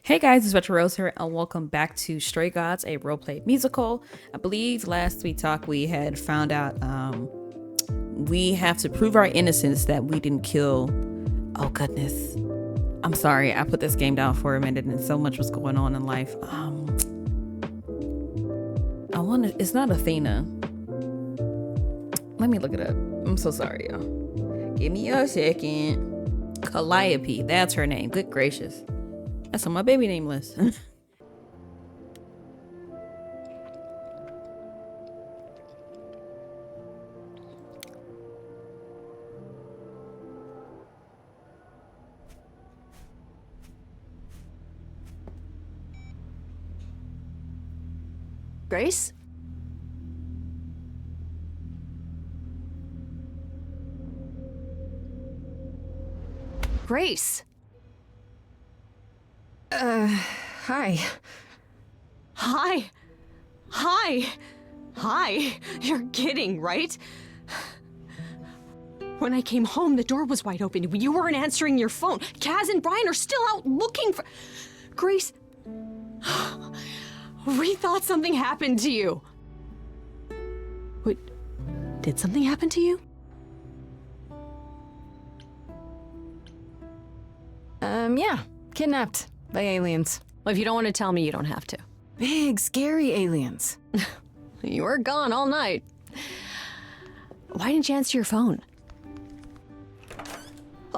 Hey guys, it's Retro Rose here, and welcome back to Stray Gods, a roleplay musical. I believe last we talked, we had found out we have to prove our innocence that we didn't kill. Oh goodness, I'm sorry, I put this game down for a minute, and so much was going on in life. It's not Athena. Let me look it up. I'm so sorry, y'all. Give me a second. Calliope, that's her name. Good gracious. That's on my baby name list. Grace? Grace! Hi. Hi! Hi! Hi! You're kidding, right? When I came home, the door was wide open. You weren't answering your phone. Kaz and Brian are still out looking for... Grace... We thought something happened to you. Wait, did something happen to you? Yeah. Kidnapped by aliens. Well, if you don't want to tell me, you don't have to. Big, scary aliens. You were gone all night. Why didn't you answer your phone?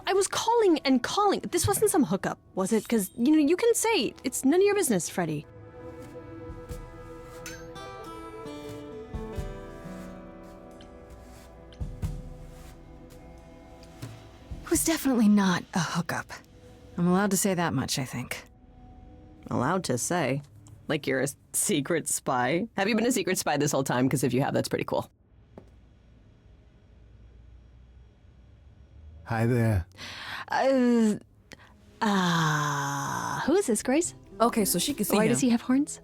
I was calling and calling. This wasn't some hookup, was it? Because, you can say it's none of your business, Freddie. It was definitely not a hookup. I'm allowed to say that much, I think. Allowed to say? Like you're a secret spy? Have you been a secret spy this whole time? Because if you have, that's pretty cool. Hi there. Who is this, Grace? Okay, so she can see Why him. does he have horns?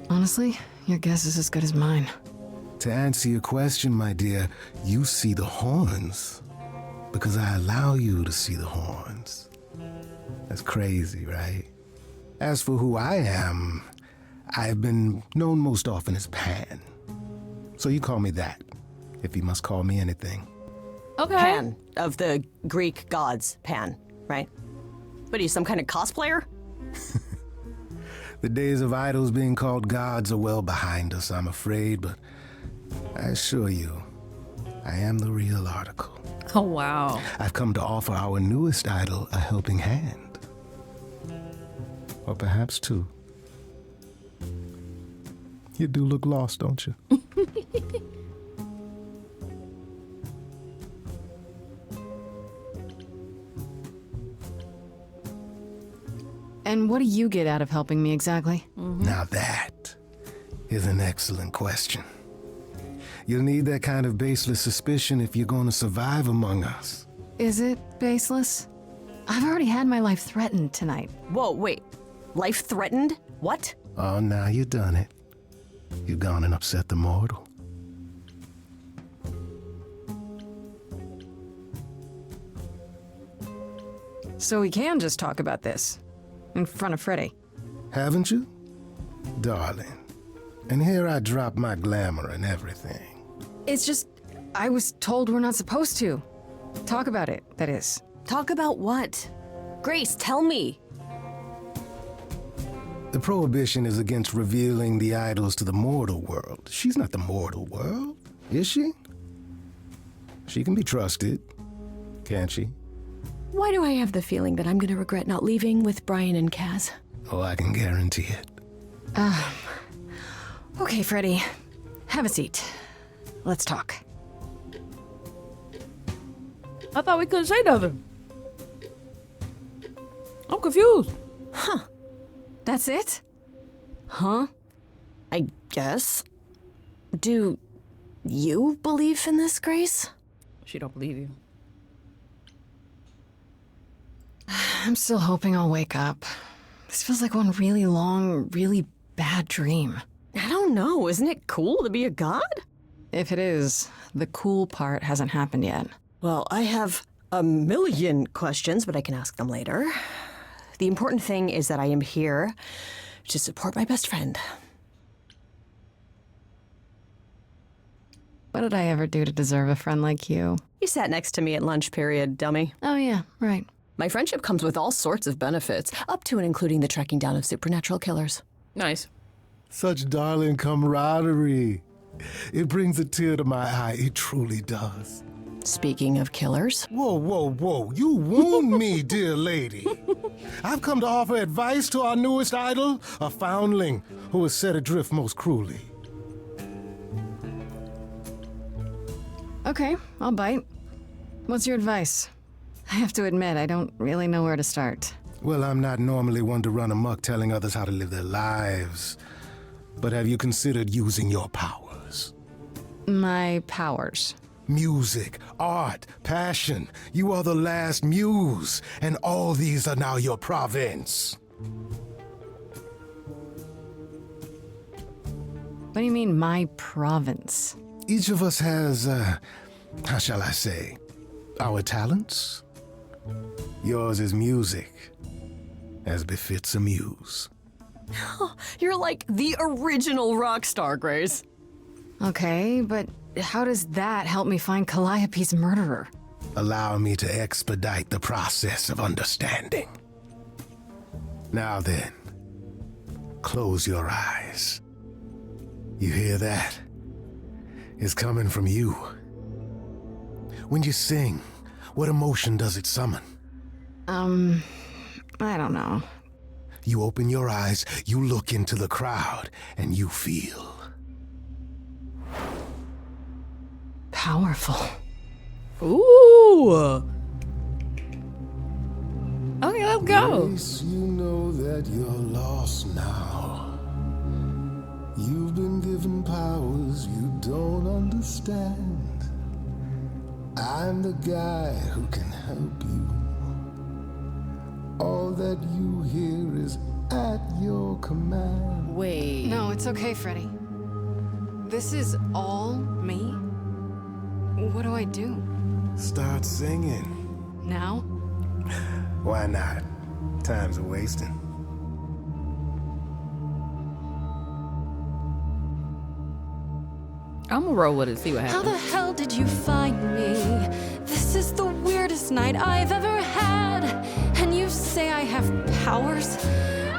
Honestly, your guess is as good as mine. To answer your question, my dear, you see the horns because I allow you to see the horns. That's crazy, right? As for who I am, I've been known most often as Pan. So you call me that, if you must call me anything. Okay. Pan, of the Greek gods, Pan, right? What are you, some kind of cosplayer? The days of idols being called gods are well behind us, I'm afraid, but I assure you, I am the real article. Oh wow. I've come to offer our newest idol a helping hand. Or perhaps two. You do look lost, don't you? And what do you get out of helping me exactly? Now that is an excellent question. You'll need that kind of baseless suspicion if you're going to survive among us. Is it baseless? I've already had my life threatened tonight. Whoa, wait. Life threatened? What? Oh, now you've done it. You've gone and upset the mortal. So we can just talk about this. In front of Freddie. Haven't you? Darling. And here I drop my glamour and everything. It's just, I was told we're not supposed to. Talk about it, that is. Talk about what? Grace, tell me. The prohibition is against revealing the idols to the mortal world. She's not the mortal world, is she? She can be trusted, can't she? Why do I have the feeling that I'm gonna regret not leaving with Brian and Kaz? Oh, I can guarantee it. Okay, Freddie. Have a seat. Let's talk. I thought we couldn't say nothing. I'm confused. That's it? Huh? I guess. Do you believe in this, Grace? She don't believe you. I'm still hoping I'll wake up. This feels like one really long, really bad dream. I don't know. Isn't it cool to be a god? If it is, the cool part hasn't happened yet. Well, I have a million questions, but I can ask them later. The important thing is that I am here to support my best friend. What did I ever do to deserve a friend like you? You sat next to me at lunch period, dummy. Oh, yeah, right. My friendship comes with all sorts of benefits, up to and including the tracking down of supernatural killers. Nice. Such darling camaraderie. It brings a tear to my eye. It truly does. Speaking of killers, Whoa, whoa, whoa. You wound me, dear lady. I've come to offer advice to our newest idol, a foundling who was set adrift most cruelly. Okay, I'll bite. What's your advice? I have to admit, I don't really know where to start. Well, I'm not normally one to run amok telling others how to live their lives. But have you considered using your powers? My powers. Music, art, passion. You are the last muse, and all these are now your province. What do you mean, my province? Each of us has, how shall I say, our talents. Yours is music, as befits a muse. you're like the original rock star, Grace. Okay, but how does that help me find Calliope's murderer? Allow me to expedite the process of understanding. Now then, close your eyes. You hear that? It's coming from you. When you sing, what emotion does it summon? I don't know. You open your eyes, you look into the crowd, and you feel. Powerful. Ooh. Okay, let's go. Grace, you know that you're lost now. You've been given powers you don't understand. I'm the guy who can help you. All that you hear is at your command. Wait. No, it's okay, Freddy. This is all me? What do I do? Start singing. Now? Why not? Time's a wasting. I'm gonna roll with it, see what How happens. the hell did you find me? This is the weirdest night I've ever had. And you say I have powers?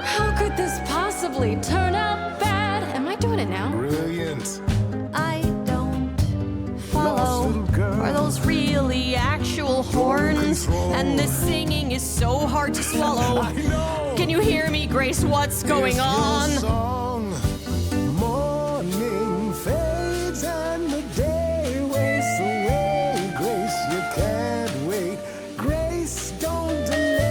How could this possibly turn out bad? Am I doing it now? Brilliant. I don't Lost follow. little girl. Are those really actual horns? control. And this singing is so hard to swallow. I know. Can you hear me, Grace? What's going It's your on? song. Morning fades and the day wastes away. Grace, you can't wait. Grace, don't delay.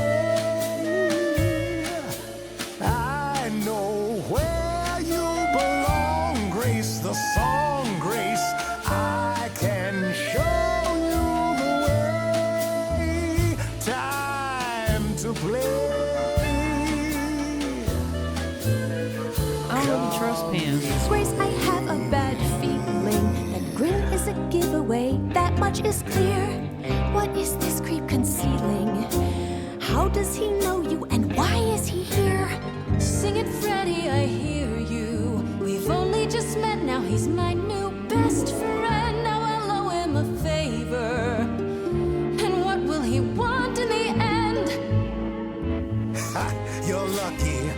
I know where you belong, Grace, the song, Grace. I can show you the way. Time to play. I don't really trust Pam. Grace, I have a bad feeling that Grin is a giveaway. That much is clear. What is this creep concealing? How does he know you and why is he here? Sing it, Freddy, I hear you. We've only just met, now he's my new best friend. Now I'll owe him a favor. And what will he want in the end? Ha, you're lucky.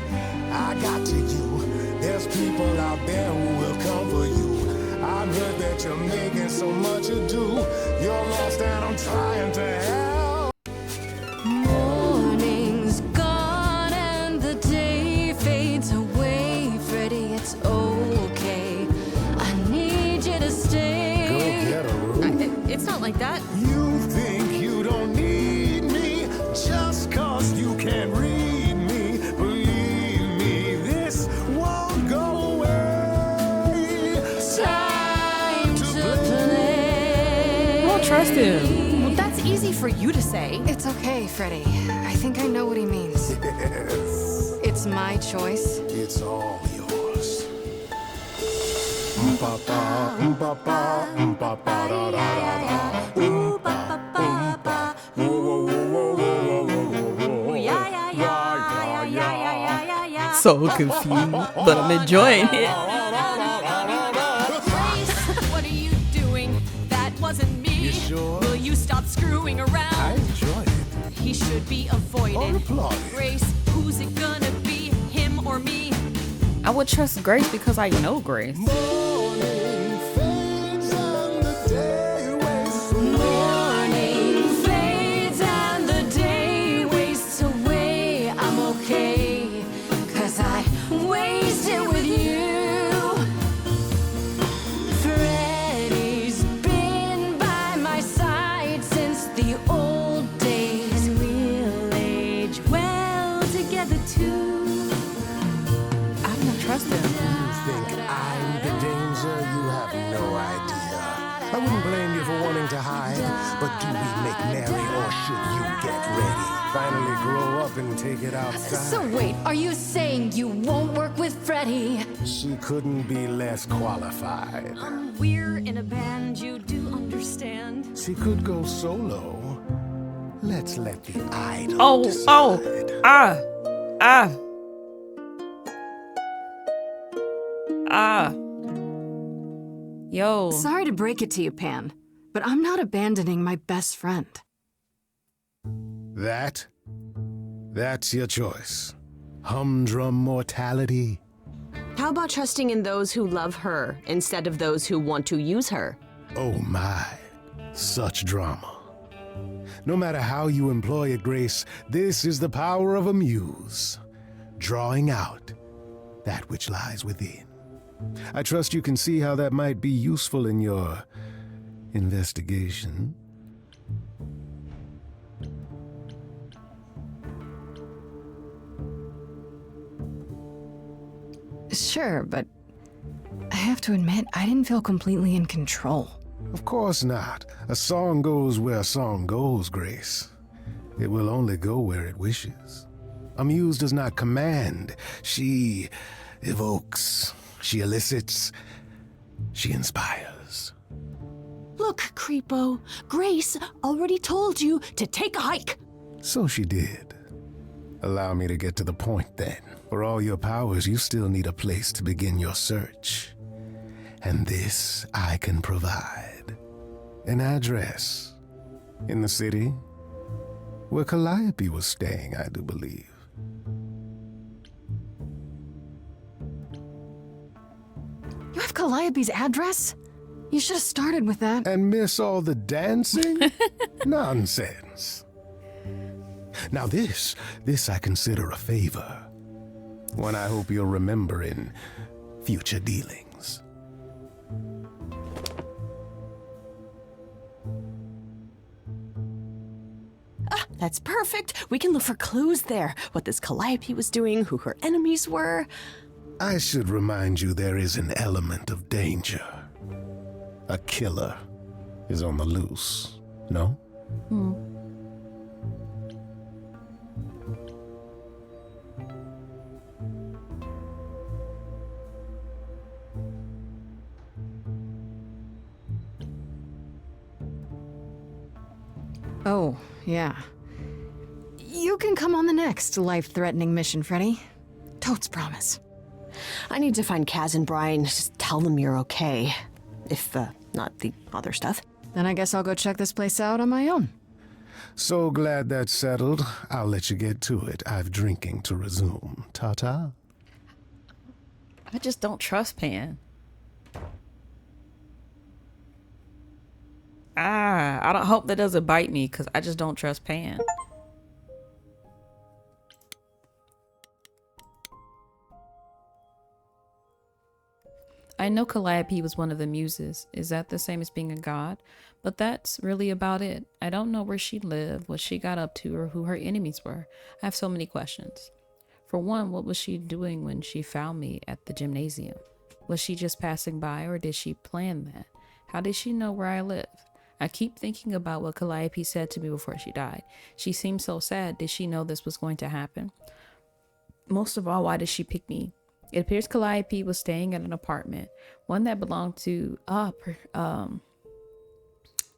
I got to you. There's people out there who will come for you. I've heard that you're making so much ado. You're lost and I'm trying to help. Morning's gone and the day fades away. Freddy, it's okay. I need you to Go stay. get a room. It's not like that. You think you don't need me just 'cause you can't read me. Believe me, this won't go away. Time to I play. don't trust him. Well, that's easy for you to say. It's okay, Freddy. I think I know what he means. Yes, It's my choice. it's all yours. Ba-ba, ba-ba, ba-ba, da-da-da-da. Oom-ba, oom-ba, so confused, but I'm enjoying it. Grace, what are you doing? That wasn't me. You sure? Will you stop screwing I around? enjoyed it. He should be avoided. Or applauded. Grace, who's it gonna be? Him or me? I would trust Grace because I know Grace. Morning fades and the day wastes Morning fades and the day wastes away. I'm okay, 'cause I wasted with you. Freddy's been by my side since the old days. We'll age well together too. I don't trust him. think I'm the danger, you have no idea. I wouldn't blame you for wanting to hide, but do we make merry or should you get ready? Finally grow up and take it outside. So wait, are you saying you won't work with Freddy? She couldn't be less qualified. We're in a band, you do understand. She could go solo. Let's let the idol Oh, decide. Yo. Sorry to break it to you, Pan, but I'm not abandoning my best friend. That's your choice. Humdrum mortality. How about trusting in those who love her instead of those who want to use her? Oh my, such drama. No matter how you employ it, Grace, this is the power of a muse, drawing out that which lies within. I trust you can see how that might be useful in your investigation. Sure, but I have to admit, I didn't feel completely in control. Of course not. A song goes where a song goes, Grace. It will only go where it wishes. A muse does not command. She evokes. She elicits. She inspires. Look, Creepo, Grace already told you to take a hike. So she did. Allow me to get to the point then. For all your powers, you still need a place to begin your search. And this I can provide. An address. In the city. Where Calliope was staying, I do believe. You have Calliope's address? You should have started with that. And miss all the dancing? Nonsense. Now this I consider a favor. One I hope you'll remember in future dealings. That's perfect. We can look for clues there. What this Calliope was doing, who her enemies were. I should remind you there is an element of danger. A killer is on the loose, no? Oh, yeah. You can come on the next life-threatening mission, Freddy. Totes promise. I need to find Kaz and Brian. Just tell them you're okay. If, not the other stuff. Then I guess I'll go check this place out on my own. So glad that's settled. I'll let you get to it. I've drinking to resume. Ta-ta. I just don't trust Pan. I don't hope that doesn't bite me because I just don't trust Pan. I know Calliope was one of the muses. Is that the same as being a god? But that's really about it. I don't know where she lived, what she got up to, or who her enemies were. I have so many questions. For one, what was she doing when she found me at the gymnasium? Was she just passing by, or did she plan that? How did she know where I lived? I keep thinking about what Calliope said to me before she died. She seemed so sad. Did she know this was going to happen? Most of all, why did she pick me? It appears Calliope was staying at an apartment, one that belonged to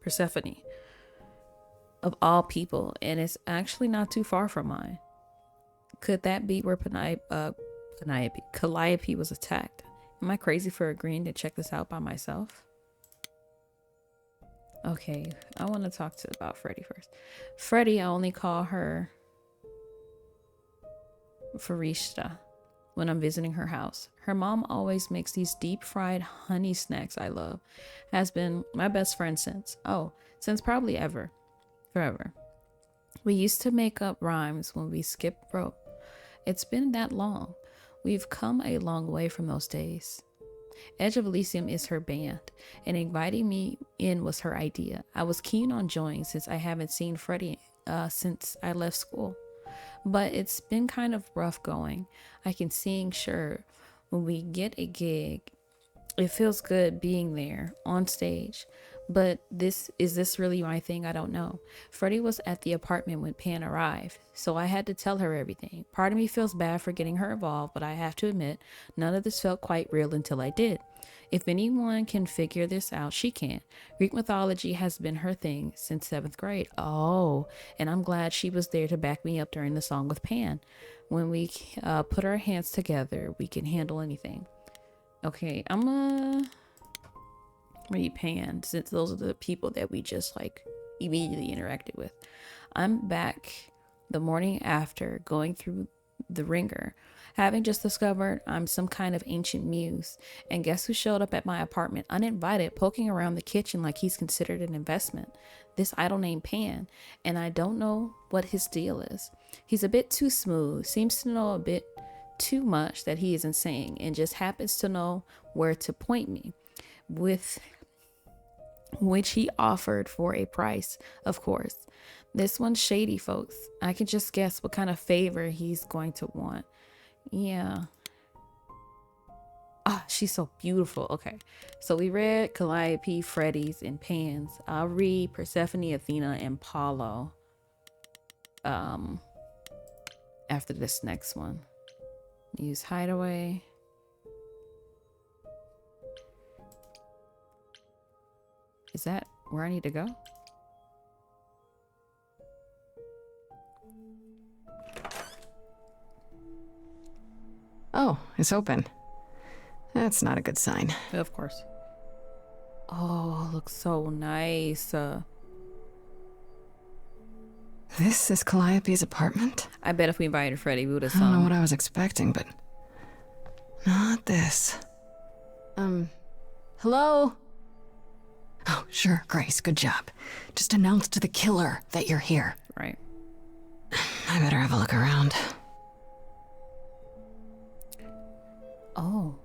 Persephone, of all people, and it's actually not too far from mine. Could that be where Calliope was attacked. Am I crazy for agreeing to check this out by myself? Okay, I want to talk about Freddy first. Freddy, I only call her Farishta when I'm visiting her house. Her mom always makes these deep fried honey snacks I love. Has been my best friend since probably forever. We used to make up rhymes when we skipped rope. It's been that long. We've come a long way from those days. Edge of Elysium is her band, and inviting me in was her idea. I was keen on joining since I haven't seen Freddy since I left school. But it's been kind of rough going. I can sing, sure. When we get a gig, it feels good being there on stage. But is this really my thing? I don't know. Freddy was at the apartment when Pan arrived, so I had to tell her everything. Part of me feels bad for getting her involved, but I have to admit, none of this felt quite real until I did. If anyone can figure this out, she can. Greek mythology has been her thing since 7th grade. Oh, and I'm glad she was there to back me up during the song with Pan. When we put our hands together, we can handle anything. Okay, I'm read Pan, since those are the people that we just like immediately interacted with. I'm back the morning after going through the ringer, having just discovered I'm some kind of ancient muse. And guess who showed up at my apartment uninvited, poking around the kitchen like he's considered an investment? This idol named Pan, and I don't know what his deal is. He's a bit too smooth, seems to know a bit too much that he isn't saying, and just happens to know where to point me, with which he offered for a price, of course. This one's shady, folks. I can just guess what kind of favor he's going to want. Yeah. Ah, she's so beautiful. Okay, so we read Calliope, Freddy's, and Pan's. I'll read Persephone, Athena, and Apollo after this next one. Use Hideaway. Is that where I need to go? Oh, it's open. That's not a good sign. Of course. Oh, looks so nice. This is Calliope's apartment? I bet if we invited Freddy, we would have I don't know sung. what I was expecting, but not this. Hello? Oh, sure, Grace, good job. Just announce to the killer that you're here. Right. I better have a look around. Oh.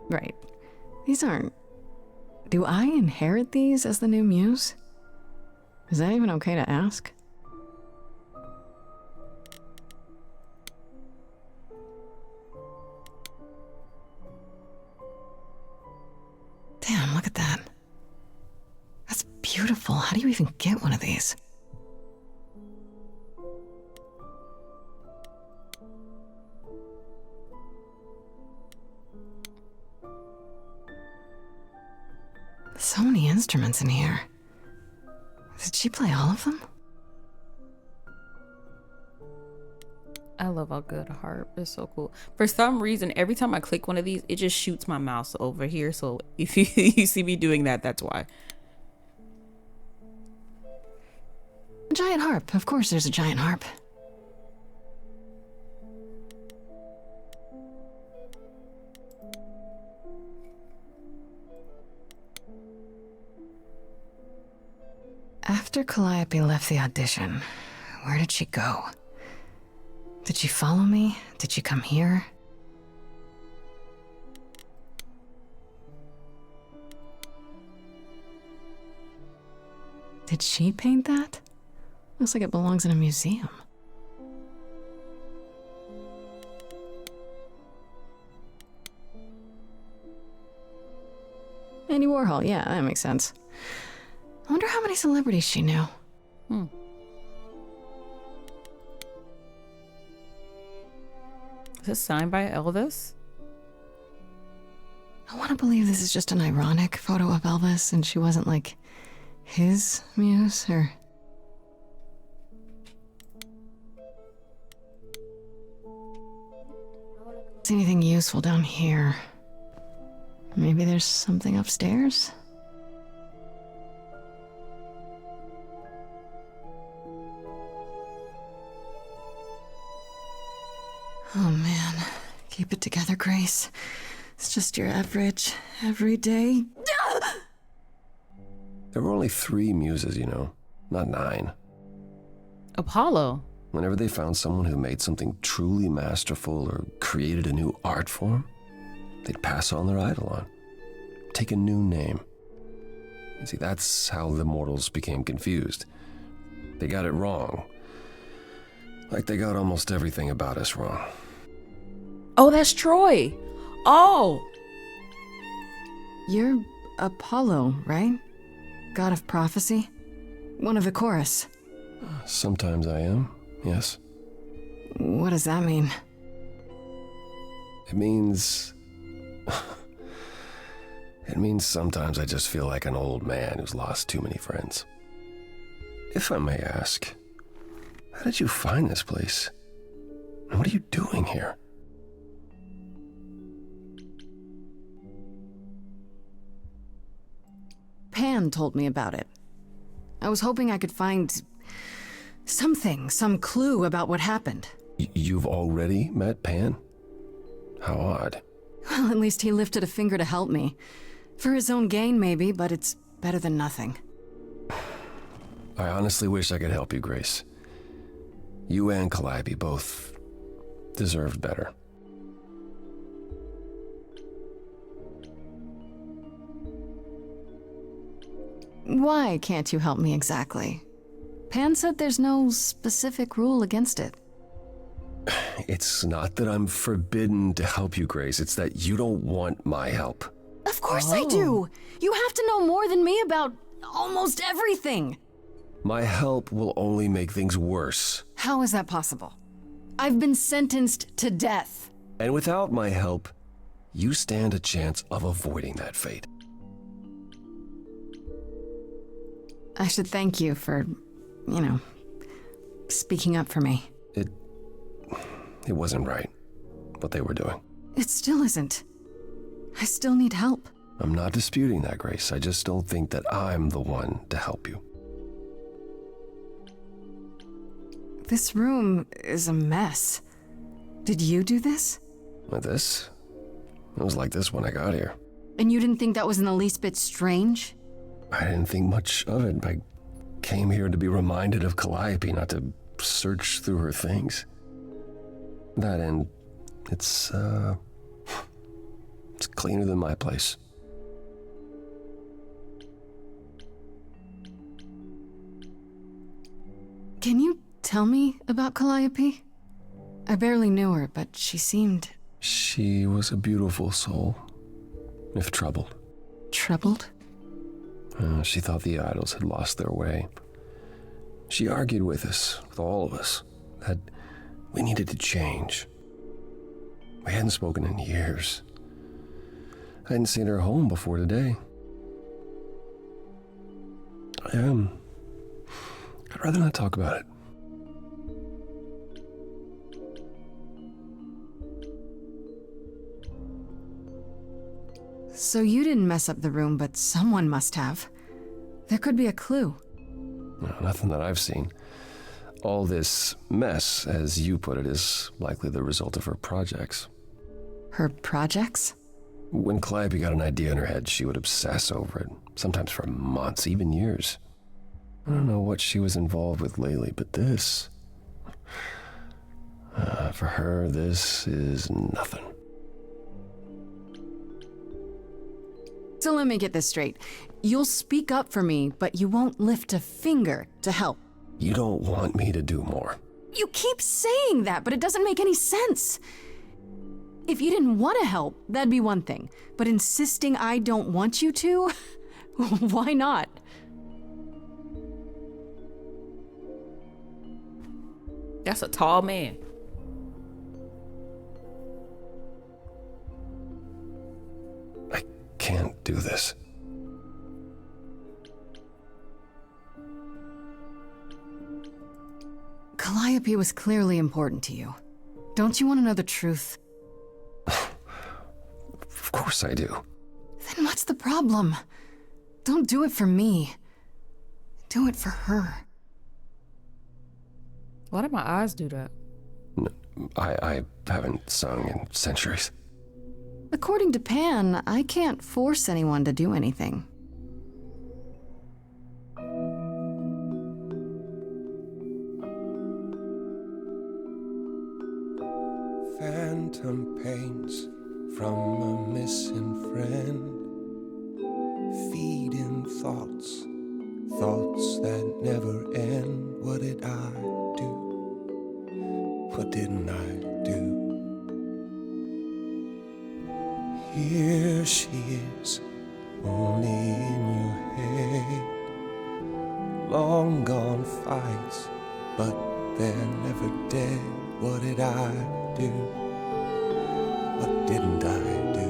Right. These aren't... Do I inherit these as the new muse? Is that even okay to ask? Damn, look at that. That's beautiful. How do you even get one of these? So many instruments in here. Did she play all of them? I love a good harp. It's so cool. For some reason, every time I click one of these, it just shoots my mouse over here. So if you see me doing that, that's why. A giant harp. Of course there's a giant harp. After Calliope left the audition, where did she go? Did she follow me? Did she come here? Did she paint that? Looks like it belongs in a museum. Andy Warhol, yeah, that makes sense. I wonder how many celebrities she knew. Is this signed by Elvis? I want to believe this is just an ironic photo of Elvis and she wasn't like his muse or... Is anything useful down here? Maybe there's something upstairs? Oh man, keep it together, Grace. It's just your average, everyday... There were only 3 muses, you know, not 9. Apollo. Whenever they found someone who made something truly masterful or created a new art form, they'd pass on their eidolon, take a new name. You see, that's how the mortals became confused. They got it wrong. Like they got almost everything about us wrong. Oh, that's Troy. Oh. You're Apollo, right? God of prophecy? One of the chorus. Sometimes I am, yes. What does that mean? It means... It means sometimes I just feel like an old man who's lost too many friends. If I may ask, how did you find this place? And what are you doing here? Pan told me about it. I was hoping I could find something, some clue about what happened. You've already met Pan? How odd. Well, at least he lifted a finger to help me. For his own gain, maybe, but it's better than nothing. I honestly wish I could help you, Grace. You and Calliope both deserved better. Why can't you help me exactly? Pan said there's no specific rule against it. It's not that I'm forbidden to help you, Grace. It's that you don't want my help. Of course I do! You have to know more than me about almost everything! My help will only make things worse. How is that possible? I've been sentenced to death. And without my help, you stand a chance of avoiding that fate. I should thank you for, speaking up for me. It wasn't right, what they were doing. It still isn't. I still need help. I'm not disputing that, Grace. I just don't think that I'm the one to help you. This room is a mess. Did you do this? With this? It was like this when I got here. And you didn't think that was in the least bit strange? I didn't think much of it. I came here to be reminded of Calliope, not to search through her things. That and it's cleaner than my place. Can you tell me about Calliope? I barely knew her, but she seemed... She was a beautiful soul, if troubled. Troubled? She thought the idols had lost their way. She argued with us, with all of us, that we needed to change. We hadn't spoken in years. I hadn't seen her home before today. I'd rather not talk about it. So you didn't mess up the room, but someone must have. There could be a clue. No, nothing that I've seen. All this mess, as you put it, is likely the result of her projects. Her projects? When Calliope got an idea in her head, she would obsess over it, sometimes for months, even years. I don't know what she was involved with lately, but this... for her, this is nothing. So let me get this straight. You'll speak up for me, but you won't lift a finger to help. You don't want me to do more. You keep saying that, but it doesn't make any sense. If you didn't want to help, that'd be one thing. But insisting I don't want you to? Why not? That's a tall man. I of this. Calliope was clearly important to you. Don't you want to know the truth? Of course I do. Then what's the problem? Don't do it for me. Do it for her. Why did my eyes do that? I haven't sung in centuries. According to Pan, I can't force anyone to do anything. Phantom pains from a missing friend, feeding thoughts, thoughts that never end. What did I do? What didn't I do? Here she is, only in your head. Long gone fights, but they're never dead. What did I do? What didn't I do?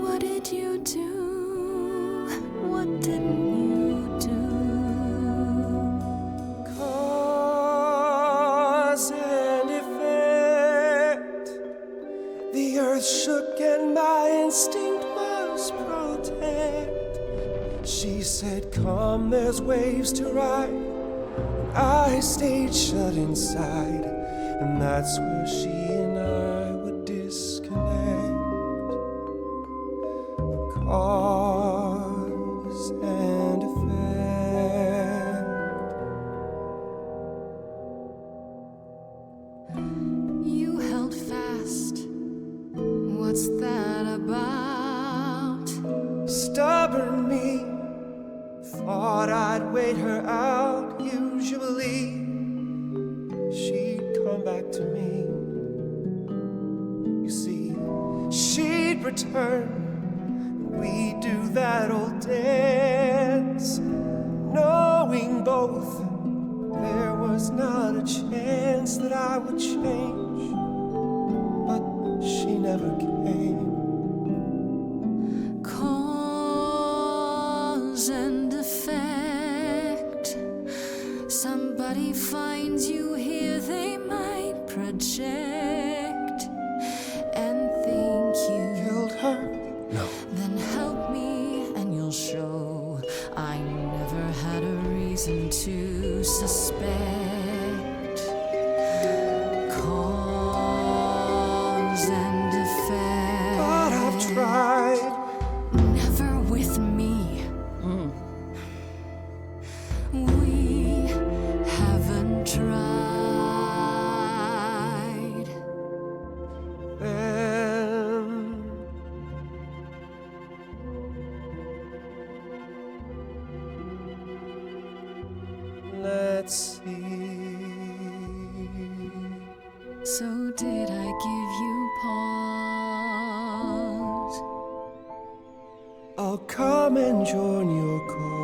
What did you do? What didn't you do? Cause and effect. The earth shook and my instinct was protect. She said, come, there's waves to ride. And I stayed shut inside. And that's where she and I would disconnect. Cause and effect. You held fast. What's that about? Stubborn me thought I'd wait her out. Usually she'd come back to me. You see, she'd return. We'd do that old dance, knowing both there was not a chance that I would change. But she never came. Cause and effect. Somebody finds you here, they might project and think you Killed her? No. Then help me and you'll show I never had a reason to suspect. Cause and effect. But I've tried. Never with me. We haven't tried. Then let's see. So did I give you pause? I'll come and join your cause.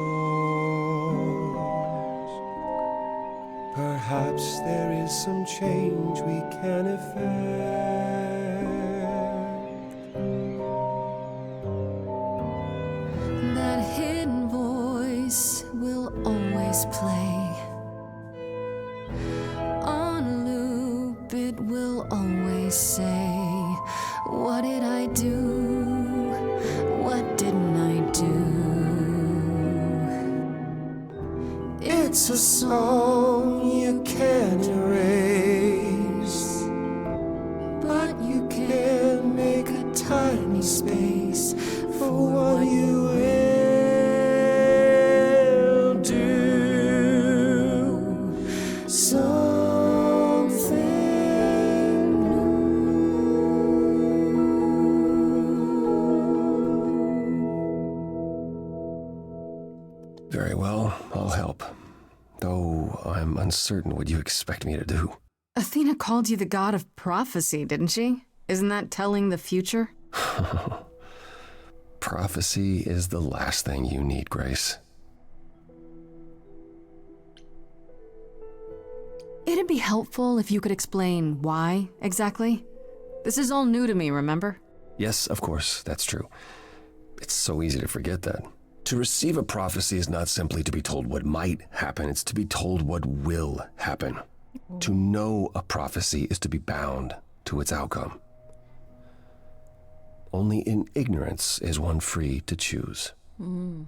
Perhaps there is some change we can effect. That hidden voice will always play. On loop, it will always say, what did I do? What didn't I do? It's a song you can't erase, but you can make a tiny space for what you will do. Something new. Very well, I'll help. Though I'm uncertain what you expect me to do. Athena called you the god of prophecy, didn't she? Isn't that telling the future? Prophecy is the last thing you need, Grace. It'd be helpful if you could explain why, exactly. This is all new to me, remember? Yes, of course, that's true. It's so easy to forget that. To receive a prophecy is not simply to be told what might happen, it's to be told what will happen. To know a prophecy is to be bound to its outcome. Only in ignorance is one free to choose. You're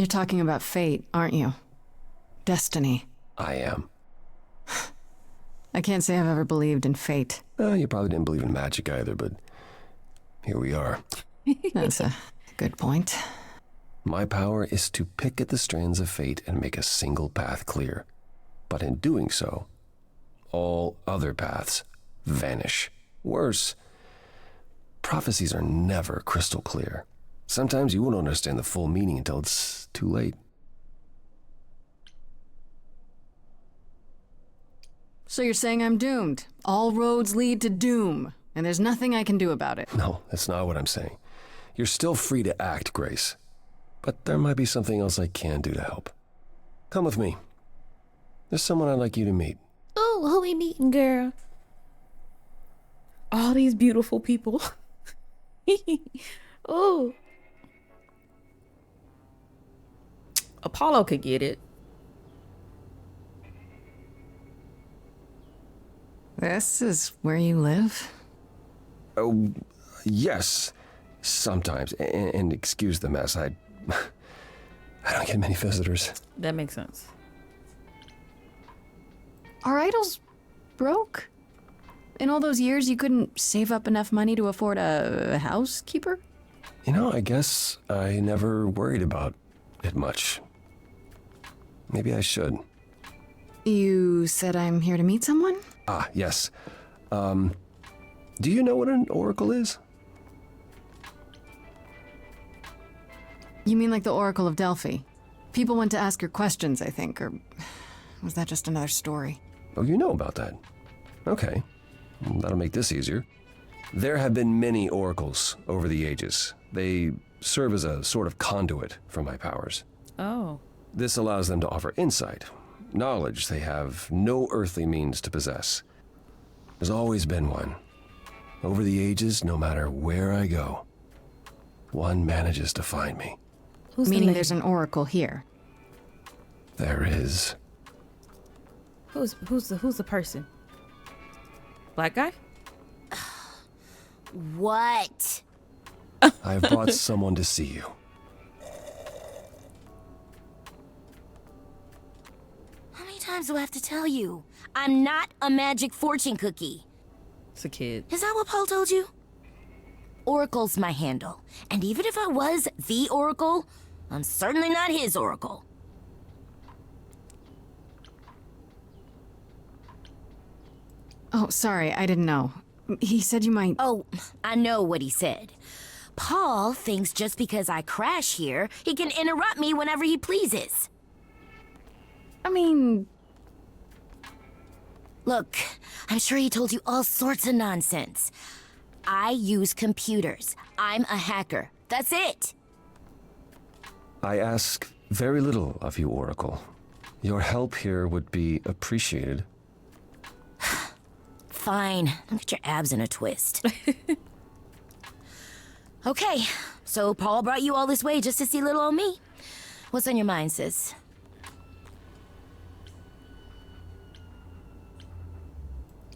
talking about fate, aren't you? Destiny. I am. I can't say I've ever believed in fate. You probably didn't believe in magic either, but here we are. That's a good point. My power is to pick at the strands of fate and make a single path clear. But in doing so, all other paths vanish. Worse, prophecies are never crystal clear. Sometimes you won't understand the full meaning until it's too late. So you're saying I'm doomed? All roads lead to doom, and there's nothing I can do about it. No, that's not what I'm saying. You're still free to act, Grace. But there might be something else I can do to help. Come with me. There's someone I'd like you to meet. Oh, who we meeting, girl? All these beautiful people. Oh. Apollo could get it. This is where you live? Oh, yes. Sometimes. And excuse the mess. I don't get many visitors. That makes sense. Are idols broke? In all those years, you couldn't save up enough money to afford a housekeeper? You know, I guess I never worried about it much. Maybe I should. You said I'm here to meet someone? Ah, yes. Do you know what an oracle is? You mean like the Oracle of Delphi? People went to ask her questions, I think, or was that just another story? Oh, you know about that. Okay. Well, that'll make this easier. There have been many oracles over the ages. They serve as a sort of conduit for my powers. Oh. This allows them to offer insight, knowledge they have no earthly means to possess. There's always been one. Over the ages, no matter where I go, one manages to find me. Who's Meaning the there's an oracle here. There is. who's the person? Black guy? What? I've brought someone to see you. How many times do I have to tell you? I'm not a magic fortune cookie. It's a kid. Is that what Paul told you? Oracle's my handle. And even if I was the Oracle, I'm certainly not his Oracle. Oh, sorry, I didn't know. He said you might... Oh, I know what he said. Paul thinks just because I crash here, he can interrupt me whenever he pleases. I mean... Look, I'm sure he told you all sorts of nonsense. I use computers. I'm a hacker. That's it. I ask very little of you, Oracle. Your help here would be appreciated. Fine. Don't get your abs in a twist. Okay, so Paul brought you all this way just to see little old me. What's on your mind, sis?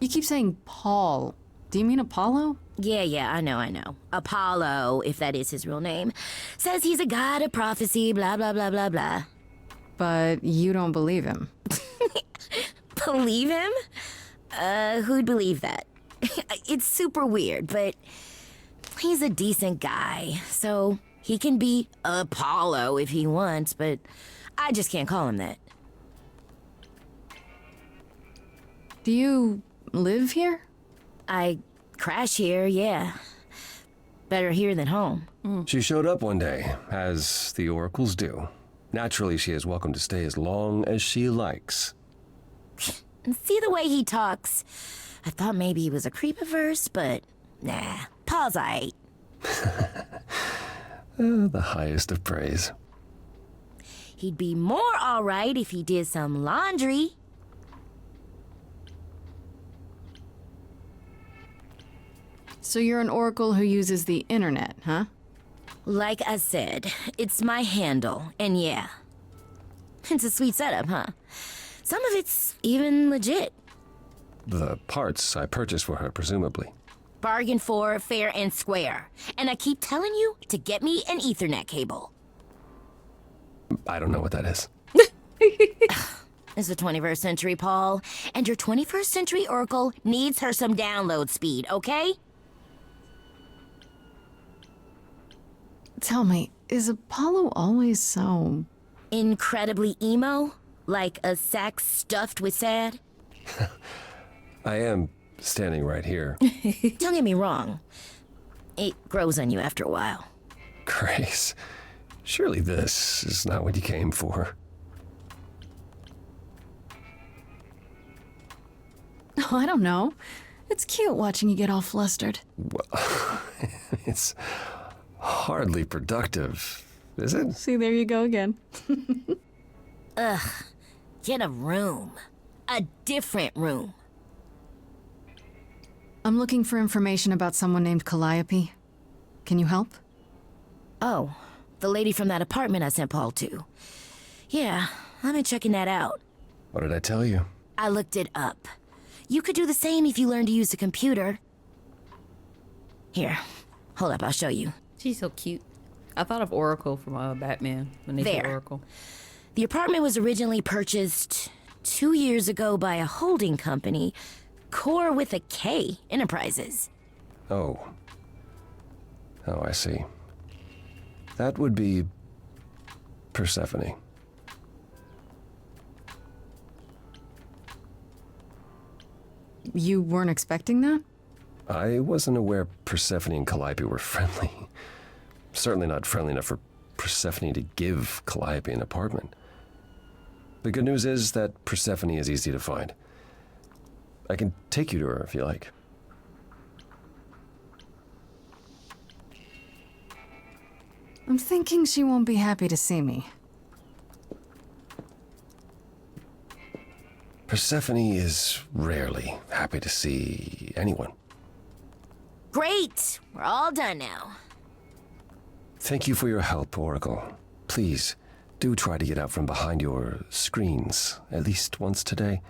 You keep saying Paul. Do you mean Apollo? Yeah, I know. Apollo, if that is his real name, says he's a god of prophecy, blah, blah, blah, blah, blah. But you don't believe him. Believe him? Who'd believe that? It's super weird, but he's a decent guy, so he can be Apollo if he wants, but I just can't call him that. Do you live here? I crash here, yeah. Better here than home. She showed up one day, as the oracles do. Naturally, she is welcome to stay as long as she likes. And see the way he talks. I thought maybe he was a creep at first, but nah, Paul's aight. The highest of praise. He'd be more alright if he did some laundry. So you're an oracle who uses the internet, huh? Like I said, it's my handle, and yeah. It's a sweet setup, huh? Some of it's even legit. The parts I purchased for her, presumably. Bargain for, fair and square. And I keep telling you to get me an Ethernet cable. I don't know what that is. It's the 21st century, Paul. And your 21st century Oracle needs her some download speed, okay? Tell me, is Apollo always so... Incredibly emo? Like a sack stuffed with sad? I am standing right here. Don't get me wrong. It grows on you after a while. Grace, surely this is not what you came for. Oh, I don't know. It's cute watching you get all flustered. Well, it's hardly productive, is it? See, there you go again. Ugh. Get a room. A different room. I'm looking for information about someone named Calliope. Can you help? Oh, the lady from that apartment I sent Paul to. Yeah, I've been checking that out. What did I tell you? I looked it up. You could do the same if you learned to use a computer. Here, hold up, I'll show you. She's so cute. I thought of Oracle from Batman when they said There. Oracle. The apartment was originally purchased 2 years ago by a holding company, Core with a K Enterprises. Oh. Oh, I see. That would be Persephone. You weren't expecting that? I wasn't aware Persephone and Calliope were friendly. Certainly not friendly enough for Persephone to give Calliope an apartment. The good news is that Persephone is easy to find. I can take you to her if you like. I'm thinking she won't be happy to see me. Persephone is rarely happy to see anyone. Great! We're all done now. Thank you for your help, Oracle. Please, do try to get out from behind your screens at least once today.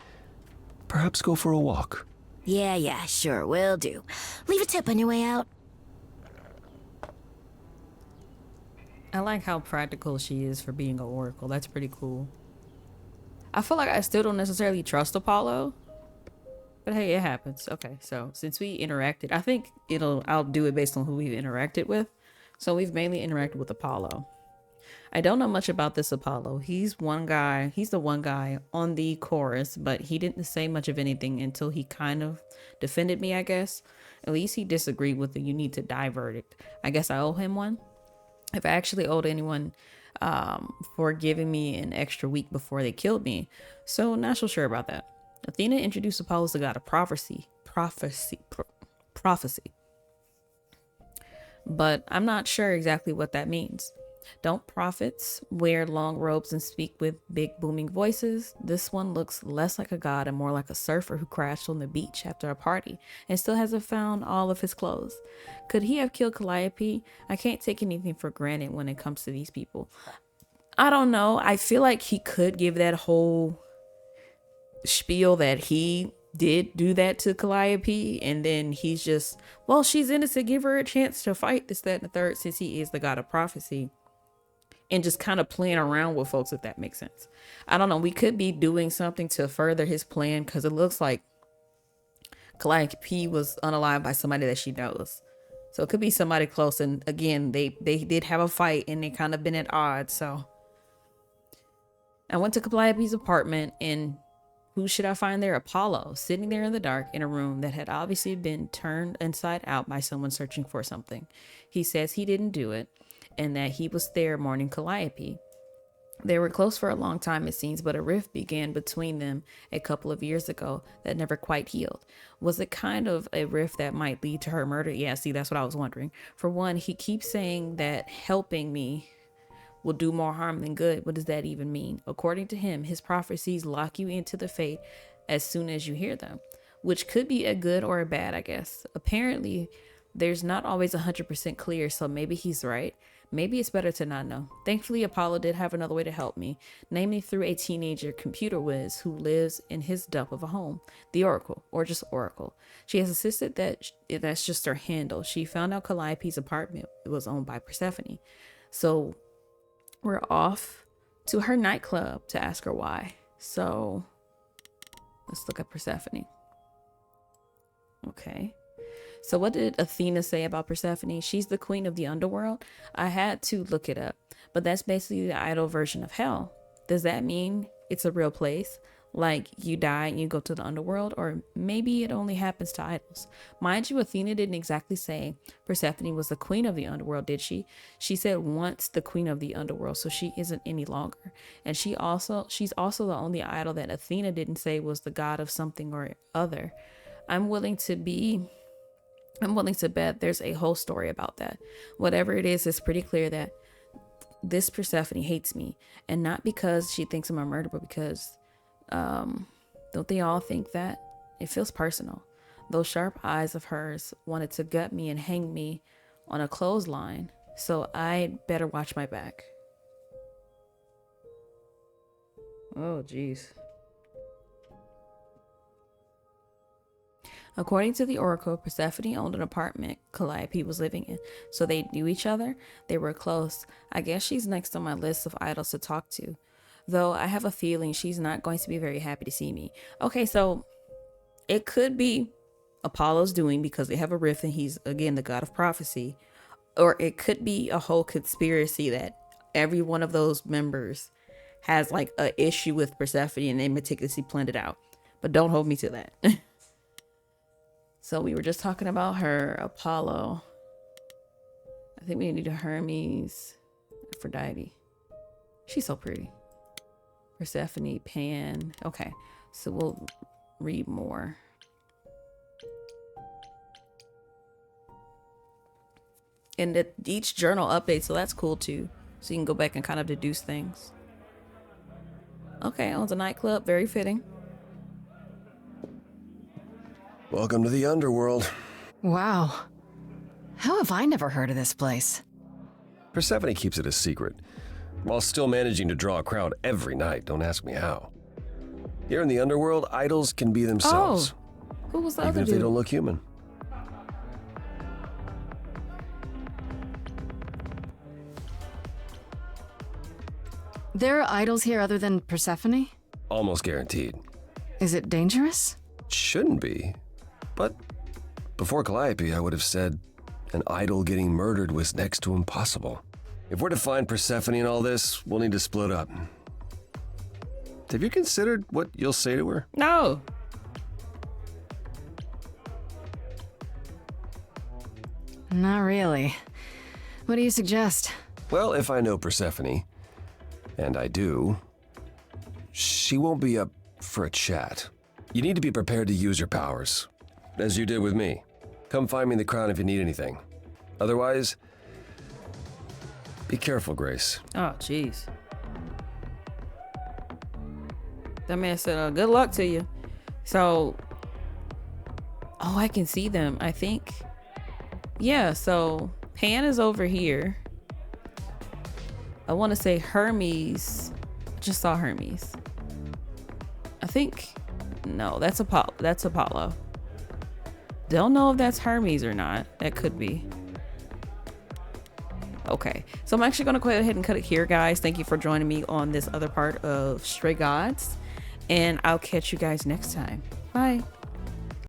Perhaps go for a walk. Yeah, sure, will do. Leave a tip on your way out. I like how practical she is for being an Oracle. That's pretty cool. I feel like I still don't necessarily trust Apollo. But hey, it happens. Okay, so since we interacted, I think I'll do it based on who we've interacted with. So we've mainly interacted with Apollo. I don't know much about this Apollo. He's the one guy on the chorus, but he didn't say much of anything until he kind of defended me, I guess. At least he disagreed with the "you need to die" verdict. I guess I owe him one. If I actually owed anyone for giving me an extra week before they killed me. So not so sure about that. Athena introduced Apollo as the god of prophecy. But I'm not sure exactly what that means. Don't prophets wear long robes and speak with big booming voices? This one looks less like a god and more like a surfer who crashed on the beach after a party and still hasn't found all of his clothes. Could he have killed Calliope? I can't take anything for granted when it comes to these people. I don't know. I feel like he could give that whole spiel that he did do that to Calliope, and then he's just, well, she's innocent, give her a chance to fight this, that, and the third, since he is the god of prophecy, and just kind of playing around with folks, if that makes sense. I don't know. We could be doing something to further his plan, because it looks like Calliope was unalived by somebody that she knows, so it could be somebody close. And again, they did have a fight, and they kind of been at odds. So I went to Calliope's apartment, and who should I find there? Apollo, sitting there in the dark in a room that had obviously been turned inside out by someone searching for something. He says he didn't do it and that he was there mourning Calliope. They were close for a long time, it seems, but a rift began between them a couple of years ago that never quite healed. Was it kind of a rift that might lead to her murder? Yeah, see, that's what I was wondering. For one, he keeps saying that helping me will do more harm than good. What does that even mean? According to him, his prophecies lock you into the fate as soon as you hear them, which could be a good or a bad, I guess. Apparently, There's not always 100% clear, so maybe he's right. Maybe it's better to not know. Thankfully, Apollo did have another way to help me, namely through a teenager computer whiz who lives in his dump of a home, the Oracle, or just Oracle. She has insisted that that's just her handle. She found out Calliope's apartment was owned by Persephone. So we're off to her nightclub to ask her why. So let's look at Persephone. Okay. So what did Athena say about Persephone? She's the queen of the underworld. I had to look it up, but that's basically the idol version of hell. Does that mean it's a real place? Like you die and you go to the underworld, or maybe it only happens to idols. Mind you, Athena didn't exactly say Persephone was the queen of the underworld, did she? She said once the queen of the underworld, so she isn't any longer. And she's also the only idol that Athena didn't say was the god of something or other. I'm willing to bet there's a whole story about that. Whatever it is, it's pretty clear that this Persephone hates me, and not because she thinks I'm a murderer, but because don't they all think that? It feels personal. Those sharp eyes of hers wanted to gut me and hang me on a clothesline, so I'd better watch my back. Oh, jeez. According to the Oracle, Persephone owned an apartment Calliope was living in, so they knew each other. They were close. I guess she's next on my list of idols to talk to, though I have a feeling she's not going to be very happy to see me. Okay, so it could be Apollo's doing because they have a rift and he's, again, the god of prophecy, or it could be a whole conspiracy that every one of those members has like an issue with Persephone and they meticulously planned it out. But don't hold me to that. So we were just talking about her, Apollo. I think we need a Hermes, Aphrodite. She's so pretty. Persephone, Pan. Okay, so we'll read more. And each journal updates, so that's cool too. So you can go back and kind of deduce things. Okay, owns a nightclub, very fitting. Welcome to the underworld. Wow. How have I never heard of this place? Persephone keeps it a secret, while still managing to draw a crowd every night. Don't ask me how. Here in the underworld, idols can be themselves. Oh, who was the even other if dude? they don't look human. There are idols here other than Persephone? Almost guaranteed. Is it dangerous? Shouldn't be. But before Calliope, I would have said an idol getting murdered was next to impossible. If we're to find Persephone in all this, we'll need to split up. Have you considered what you'll say to her? No. Not really. What do you suggest? Well, if I know Persephone, and I do, she won't be up for a chat. You need to be prepared to use your powers, as you did with me. Come find me in the crown if you need anything. Otherwise, be careful, Grace. Oh, jeez. That man said, good luck to you. So, oh, I can see them, I think. Yeah, so Pan is over here. I want to say Hermes. Just saw Hermes. I think, no, that's Apollo. That's Apollo. Don't know if that's Hermes or not. That could be. Okay, so I'm actually going to go ahead and cut it here, guys. Thank you for joining me on this other part of Stray Gods, and I'll catch you guys next time. Bye.